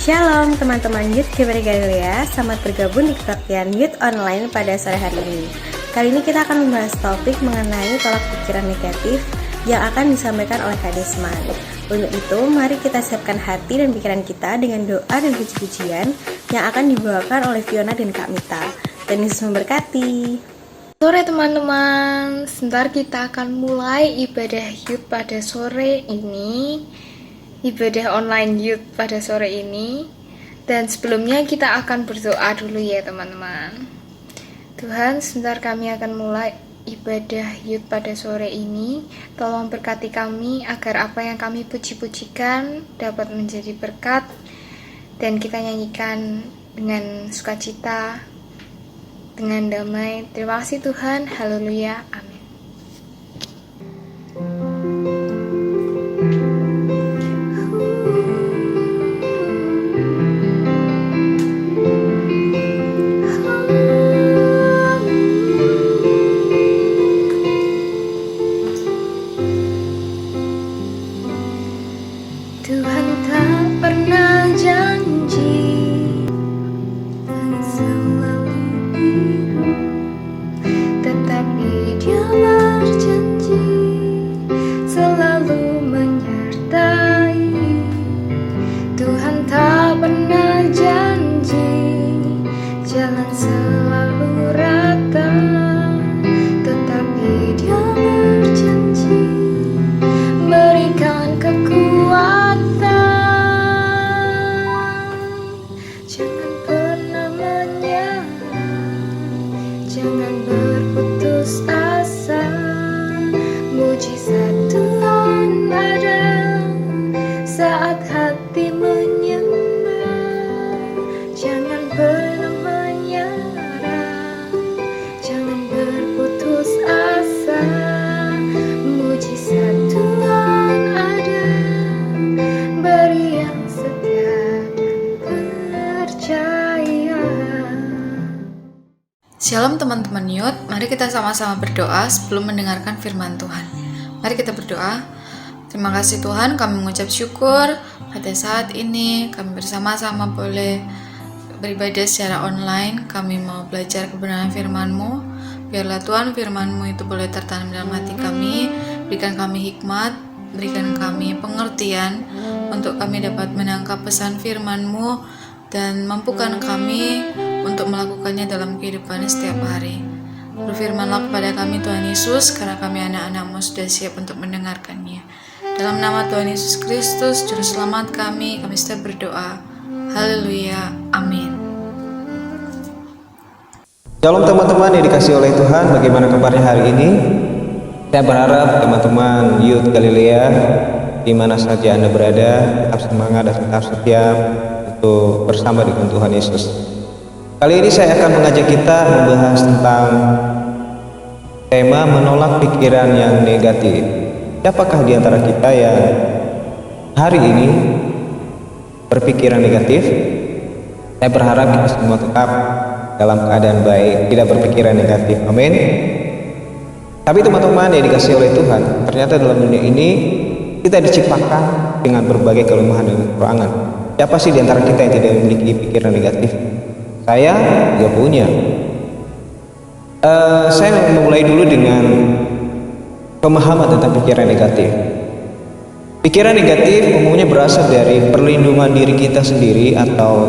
Shalom teman-teman Youth GPD Galilea, selamat bergabung di kebaktian Youth Online pada sore hari ini. Kali ini kita akan membahas topik mengenai tolak pikiran negatif yang akan disampaikan oleh Kak Desman. Untuk itu, mari kita siapkan hati dan pikiran kita dengan doa dan puji-pujian yang akan dibawakan oleh Fiona dan Kak Mita. Dan Yesus memberkati. Sore teman-teman, sebentar kita akan mulai ibadah Youth pada sore ini. Ibadah online Youth pada sore ini. Dan sebelumnya kita akan berdoa dulu ya teman-teman. Tuhan, sebentar kami akan mulai ibadah Youth pada sore ini. Tolong berkati kami agar apa yang kami puji-pujikan dapat menjadi berkat dan kita nyanyikan dengan sukacita, dengan damai. Terima kasih Tuhan, haleluya, amin. Tuhan tak pernah janji dan selalu biru, tetapi Dia berjanji selalu menyertai. Tuhan tak pernah janji jalan selalu rata, tetapi Dia berjanji berikan kekuatan. Jangan pernah menyerah, jangan berputus asa. Mujizat Tuhan ada saat hati menyembah. Jangan pernah menyerah, jangan berputus asa. Mujizat Tuhan ada, beri yang setia dan percaya. Shalom teman-teman Youth, mari kita sama-sama berdoa sebelum mendengarkan firman Tuhan. Mari kita berdoa. Terima kasih Tuhan, kami mengucap syukur pada saat ini kami bersama-sama boleh beribadah secara online. Kami mau belajar kebenaran firman-Mu. Biarlah Tuhan firman-Mu itu boleh tertanam dalam hati kami. Berikan kami hikmat, berikan kami pengertian untuk kami dapat menangkap pesan firman-Mu dan mampukan kami untuk melakukannya dalam kehidupan setiap hari. Berfirmanlah kepada kami Tuhan Yesus, karena kami anak-anak-Mu sudah siap untuk mendengarkannya. Dalam nama Tuhan Yesus Kristus, Juru Selamat kami sudah berdoa. Haleluya, amin. Shalom teman-teman yang dikasihi oleh Tuhan, bagaimana kabarnya hari ini? Saya berharap teman-teman Youth Galilea di mana saja Anda berada tetap semangat dan tetap setia untuk bersama dengan Tuhan Yesus. Kali ini saya akan mengajak kita membahas tentang tema menolak pikiran yang negatif. Siapakah di antara kita yang hari ini berpikiran negatif? Saya berharap kita semua tetap dalam keadaan baik, tidak berpikiran negatif. Amin. Tapi teman-teman yang dikasihi oleh Tuhan, ternyata dalam dunia ini kita diciptakan dengan berbagai kelemahan dan kekurangan. Siapa sih di antara kita yang tidak memiliki pikiran negatif? Saya juga punya. Saya memulai dulu dengan pemahaman tentang pikiran negatif. Pikiran negatif umumnya berasal dari perlindungan diri kita sendiri atau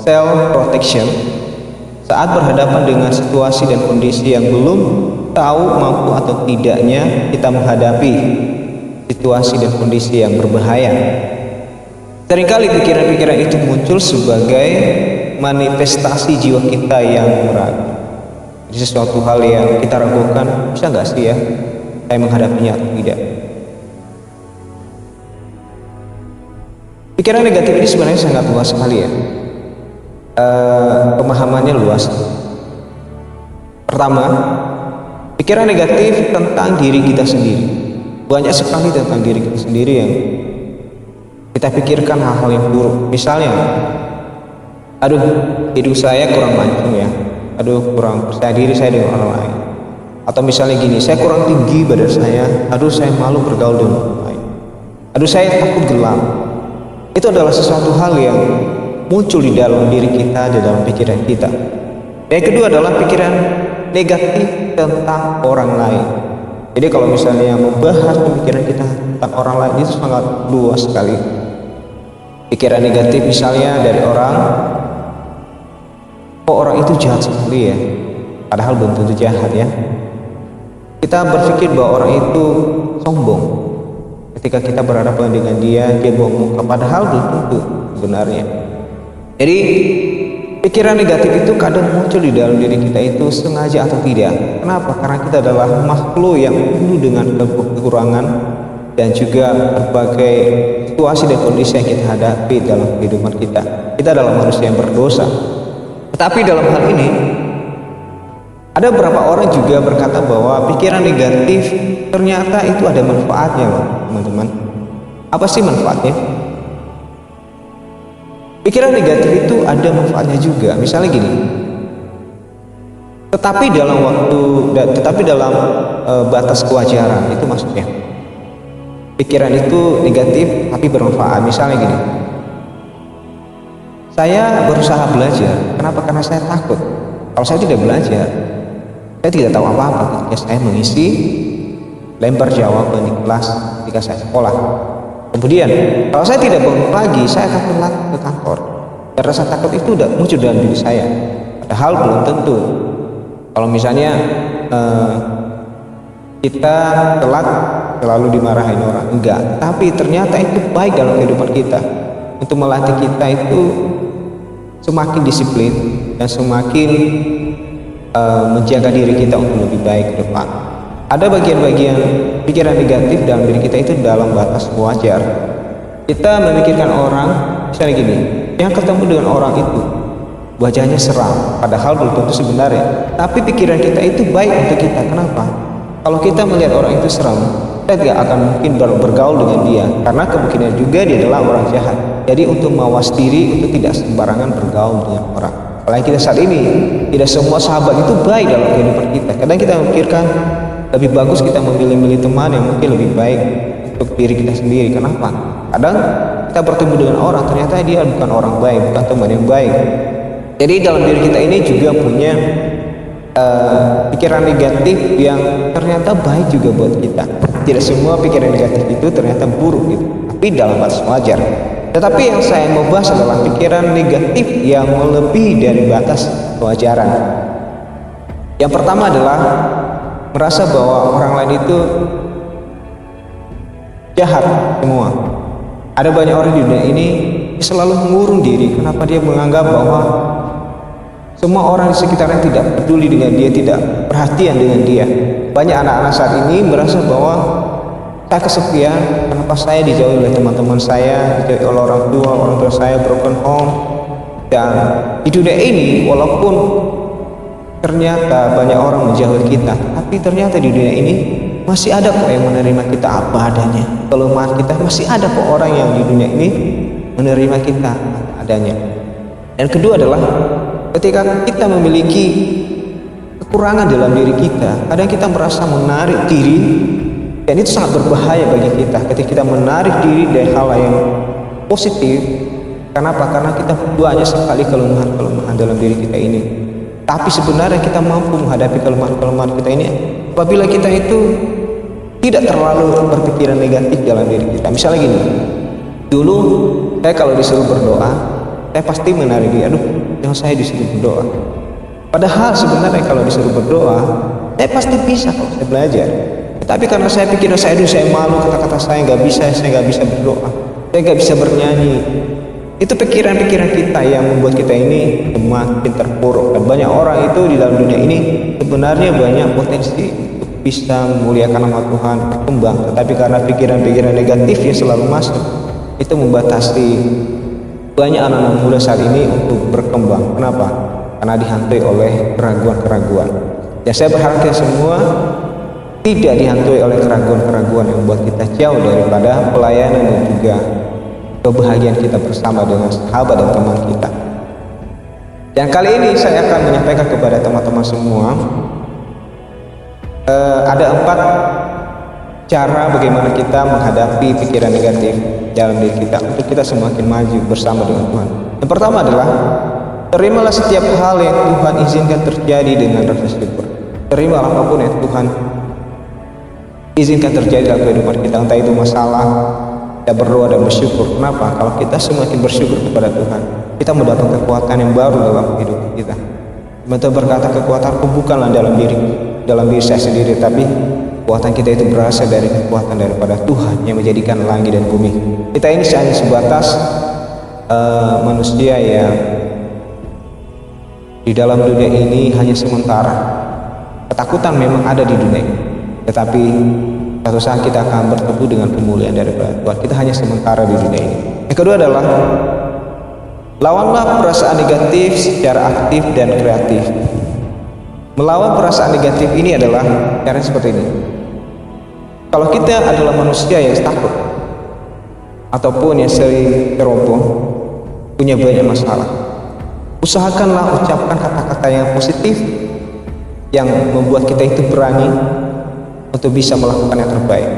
self protection saat berhadapan dengan situasi dan kondisi yang belum tahu mampu atau tidaknya kita menghadapi situasi dan kondisi yang berbahaya. Seringkali pikiran-pikiran itu muncul sebagai manifestasi jiwa kita yang ragu. Jadi sesuatu hal yang kita ragukan, bisa nggak sih ya saya menghadapinya atau tidak? Pikiran negatif ini sebenarnya sangat luas sekali ya. Pemahamannya luas. Pertama, pikiran negatif tentang diri kita sendiri. Banyak sekali tentang diri kita sendiri yang kita pikirkan hal-hal yang buruk. Misalnya, aduh, hidup saya kurang mancung ya. Aduh, kurang percaya diri saya dengan orang lain. Atau misalnya gini, saya kurang tinggi badan saya. Aduh, saya malu bergaul dengan orang lain. Aduh, saya takut gelap. Itu adalah sesuatu hal yang muncul di dalam diri kita, di dalam pikiran kita. Yang kedua adalah pikiran negatif tentang orang lain. Jadi kalau misalnya membahas pemikiran kita tentang orang lain itu sangat luas sekali. Pikiran negatif misalnya dari orang, kok orang itu jahat sekali ya, padahal belum tentu jahat ya. Kita berpikir bahwa orang itu sombong. Ketika kita berhadapan dengan dia buang muka, padahal belum tentu sebenarnya. Jadi pikiran negatif itu kadang muncul di dalam diri kita itu sengaja atau tidak. Kenapa? Karena kita adalah makhluk yang penuh dengan kekurangan dan juga berbagai situasi dan kondisi yang kita hadapi dalam kehidupan kita. Kita adalah manusia yang berdosa. Tetapi dalam hal ini ada beberapa orang juga berkata bahwa pikiran negatif ternyata itu ada manfaatnya loh, teman-teman. Apa sih manfaatnya? Pikiran negatif itu ada manfaatnya juga. Misalnya gini, tetapi dalam batas kewajaran, itu maksudnya. Pikiran itu negatif tapi bermanfaat. Misalnya gini, saya berusaha belajar. Kenapa? Karena saya takut. Kalau saya tidak belajar, saya tidak tahu apa-apa ketika saya mengisi lembar jawaban di kelas ketika saya sekolah. Kemudian kalau saya tidak bangun pagi, saya akan telat ke kantor. Dan rasa takut itu udah muncul dalam diri saya. Padahal belum tentu. Kalau misalnya kita telat selalu dimarahin orang, enggak. Tapi ternyata itu baik dalam kehidupan kita. Untuk melatih kita itu semakin disiplin dan semakin menjaga diri kita untuk lebih baik ke depan. Ada bagian-bagian pikiran negatif dalam diri kita itu dalam batas wajar. Kita memikirkan orang, misalnya gini, yang ketemu dengan orang itu wajahnya seram, padahal belum tentu sebenarnya. Tapi pikiran kita itu baik untuk kita. Kenapa? Kalau kita melihat orang itu seram, kita tidak akan mungkin bergaul dengan dia, karena kemungkinan juga dia adalah orang jahat. Jadi untuk mawas diri untuk tidak sembarangan bergaul dengan orang. Apalagi kita saat ini, tidak semua sahabat itu baik dalam kehidupan kita. Kadang kita memikirkan lebih bagus kita memilih-milih teman yang mungkin lebih baik untuk diri kita sendiri. Kenapa? Kadang kita bertemu dengan orang, ternyata dia bukan orang baik, bukan teman yang baik. Jadi dalam diri kita ini juga punya pikiran negatif yang ternyata baik juga buat kita. Tidak semua pikiran negatif itu ternyata buruk gitu, tapi dalam batas wajar. Tetapi yang saya mau bahas adalah pikiran negatif yang melebihi dari batas kewajaran. Yang pertama adalah merasa bahwa orang lain itu jahat semua. Ada banyak orang di dunia ini selalu mengurung diri. Kenapa? Dia menganggap bahwa semua orang di sekitarnya tidak peduli dengan dia, tidak perhatian dengan dia. Banyak anak-anak saat ini merasa bahwa saya kesepian. Kenapa saya dijauhi oleh teman-teman saya, dijauhi oleh orang tua saya, broken home. Dan di dunia ini, walaupun ternyata banyak orang menjauhi kita, tapi ternyata di dunia ini masih ada kok yang menerima kita apa adanya. Kelemahan kita masih ada kok orang yang di dunia ini menerima kita adanya. Dan kedua adalah ketika kita memiliki kekurangan dalam diri kita, kadang kita merasa menarik diri, dan itu sangat berbahaya bagi kita ketika kita menarik diri dari hal yang positif. Kenapa? Karena kita banyak sekali kelemahan-kelemahan dalam diri kita ini. Tapi sebenarnya kita mampu menghadapi kelemahan-kelemahan kita ini apabila kita itu tidak terlalu berpikiran negatif dalam diri kita. Misalnya gini, dulu saya kalau disuruh berdoa, saya pasti menarik diri, aduh jangan saya disuruh berdoa. Padahal sebenarnya kalau disuruh berdoa, saya pasti bisa kalau saya belajar. Tapi karena saya pikir saya malu, kata-kata saya nggak bisa berdoa, saya nggak bisa bernyanyi. Itu pikiran-pikiran kita yang membuat kita ini semakin terpuruk. Dan banyak orang itu di dalam dunia ini sebenarnya banyak potensi untuk bisa memuliakan nama Tuhan, berkembang. Tetapi karena pikiran-pikiran negatif yang selalu masuk, itu membatasi banyak anak-anak muda saat ini untuk berkembang. Kenapa? Karena dihantui oleh keraguan-keraguan. Ya, saya berharap kita semua tidak dihantui oleh keraguan-keraguan yang membuat kita jauh daripada pelayanan dan juga kebahagiaan kita bersama dengan sahabat dan teman kita. Dan kali ini saya akan menyampaikan kepada teman-teman semua ada 4 cara bagaimana kita menghadapi pikiran negatif. dalam diri kita untuk kita semakin maju bersama dengan Tuhan. Yang pertama adalah terimalah setiap hal yang Tuhan izinkan terjadi dengan rasa syukur. Terimalah apapun yang Tuhan izinkan terjadi dalam kehidupan kita, entah itu masalah. Kita berdoa dan bersyukur. Kenapa? Kalau kita semakin bersyukur kepada Tuhan, kita mendapat kekuatan yang baru dalam kehidupan kita. Betul berkata, kekuatanku bukanlah dalam diri saya sendiri, tapi kekuatan kita itu berasal dari kekuatan daripada Tuhan yang menjadikan langit dan bumi. Kita ini hanya sebatas manusia yang di dalam dunia ini hanya sementara. Ketakutan memang ada di dunia ini, tetapi suatu saat kita akan bertemu dengan kemuliaan daripada Tuhan. Kita hanya sementara di dunia ini. Yang kedua adalah lawanlah perasaan negatif secara aktif dan kreatif. Melawan perasaan negatif ini adalah cara seperti ini. Kalau kita adalah manusia yang takut ataupun yang sering ceroboh, punya banyak masalah, usahakanlah ucapkan kata-kata yang positif yang membuat kita itu berani untuk bisa melakukan yang terbaik.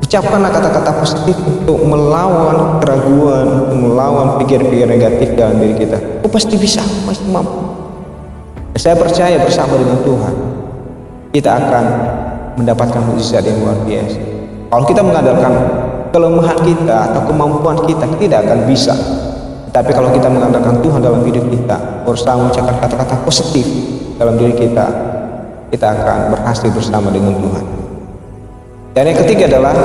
Ucapkanlah kata-kata positif untuk melawan keraguan, untuk melawan pikir-pikir negatif dalam diri kita. Aku pasti bisa, aku pasti mampu. Saya percaya bersama dengan Tuhan kita akan mendapatkan mukjizat yang luar biasa. Kalau kita mengandalkan kelemahan kita atau kemampuan kita tidak akan bisa. Tapi kalau kita mengandalkan Tuhan dalam hidup kita, berusaha mengucapkan kata-kata positif dalam diri kita, kita akan berhasil bersama dengan Tuhan. Dan yang ketiga adalah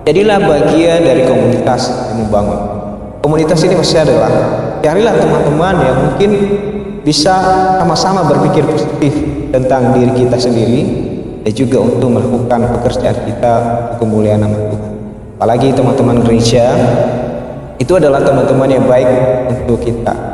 jadilah bagian dari komunitas yang membangun. Komunitas ini maksudnya adalah carilah teman-teman yang mungkin bisa sama-sama berpikir positif tentang diri kita sendiri dan juga untuk melakukan pekerjaan kita untuk kemuliaan nama Tuhan. Apalagi teman-teman gereja itu adalah teman-teman yang baik untuk kita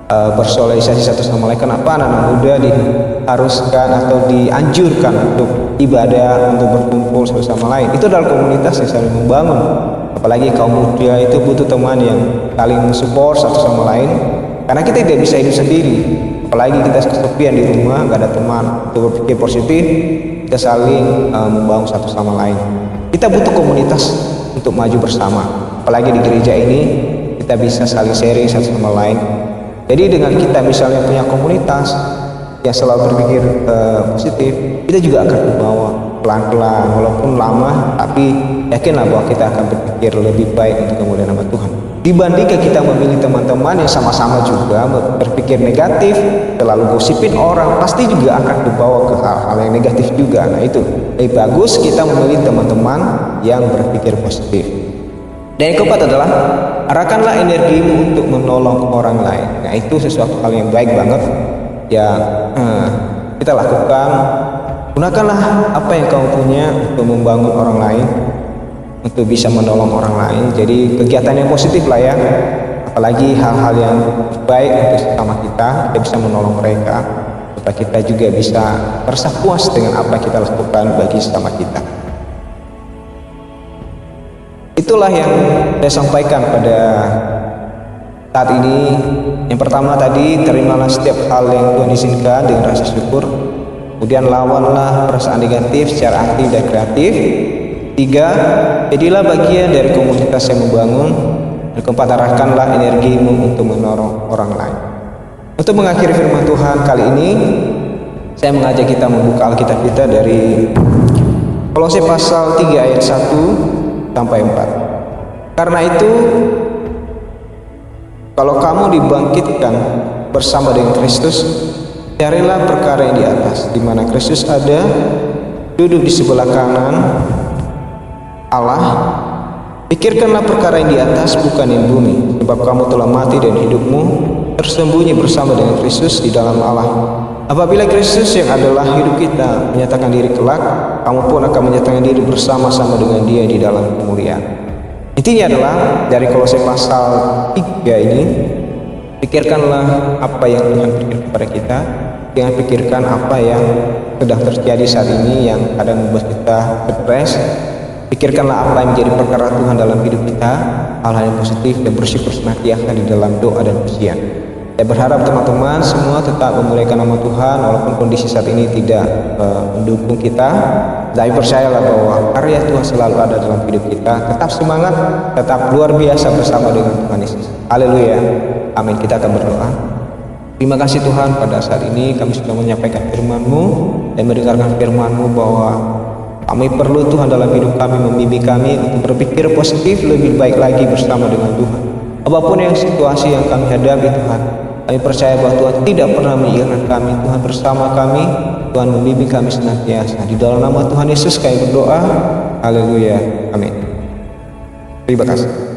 bersosialisasi satu sama lain. Kenapa anak-anak muda diharuskan atau dianjurkan untuk ibadah, untuk berkumpul satu sama lain? Itu adalah komunitas yang saling membangun. Apalagi kaum muda itu butuh teman yang saling mensupport satu sama lain, karena kita tidak bisa hidup sendiri. Apalagi kita kesepian di rumah, gak ada teman untuk berpikir positif, kita saling membangun satu sama lain. Kita butuh komunitas untuk maju bersama. Apalagi di gereja ini kita bisa saling sharing satu sama lain. Jadi dengan kita misalnya punya komunitas yang selalu berpikir positif, kita juga akan dibawa pelan-pelan, walaupun lama, tapi yakinlah bahwa kita akan berpikir lebih baik untuk kemuliaan nama Tuhan. Dibandingkan kita memilih teman-teman yang sama-sama juga berpikir negatif, selalu gosipin orang, pasti juga akan dibawa ke hal-hal yang negatif juga. Nah itu, lebih bagus kita memilih teman-teman yang berpikir positif. Dan yang keempat adalah arahkanlah energimu untuk menolong orang lain. Nah itu sesuatu hal yang baik banget yang kita lakukan. Gunakanlah apa yang kamu punya untuk membangun orang lain, untuk bisa menolong orang lain. Jadi kegiatan yang positif lah ya. Apalagi hal-hal yang baik untuk sesama kita bisa menolong mereka, supaya kita juga bisa merasa puas dengan apa yang kita lakukan bagi sesama kita. Itulah yang saya sampaikan pada saat ini. Yang pertama tadi, terimalah setiap hal yang Tuhan izinkan dengan rasa syukur. Kemudian lawanlah perasaan negatif secara aktif dan kreatif. 3, jadilah bagian dari komunitas yang membangun. Dan keempat, arahkanlah energimu untuk menolong orang lain. Untuk mengakhiri firman Tuhan kali ini, saya mengajak kita membuka Alkitab kita dari Kolose pasal 3 ayat 1 sampai 4. Karena itu, kalau kamu dibangkitkan bersama dengan Kristus, carilah perkara yang di atas, di mana Kristus ada, duduk di sebelah kanan Allah. Pikirkanlah perkara yang di atas, bukan yang bumi, sebab kamu telah mati dan hidupmu tersembunyi bersama dengan Kristus di dalam Allah. Apabila Kristus yang adalah hidup kita menyatakan diri kelak, kamu pun akan menyatakan diri bersama-sama dengan Dia di dalam kemuliaan. Intinya adalah dari Kolose pasal 3 ini, pikirkanlah apa yang Tuhan berikan kepada kita, jangan pikirkan apa yang sedang terjadi saat ini yang kadang membuat kita stres. Pikirkanlah apa yang menjadi perkara Tuhan dalam hidup kita, hal-hal yang positif, dan bersyukur senantiasa di dalam doa dan pujian. Saya berharap teman-teman semua tetap memuliakan nama Tuhan walaupun kondisi saat ini tidak mendukung kita, Tapi percayalah bahwa karya Tuhan selalu ada dalam hidup kita. Tetap semangat, tetap luar biasa bersama dengan Tuhan Yesus. Haleluya. Amin. Kita akan berdoa. Terima kasih Tuhan, pada saat ini kami sudah menyampaikan firman-Mu dan mendengarkan firman-Mu bahwa kami perlu Tuhan dalam hidup kami, membimbing kami untuk berpikir positif lebih baik lagi bersama dengan Tuhan. Apapun yang situasi yang kami hadapi Tuhan, kami percaya bahwa Tuhan tidak pernah meninggalkan kami. Tuhan bersama kami, Tuhan membimbing kami senantiasa. Di dalam nama Tuhan Yesus kami berdoa. Haleluya. Amin. Terima kasih.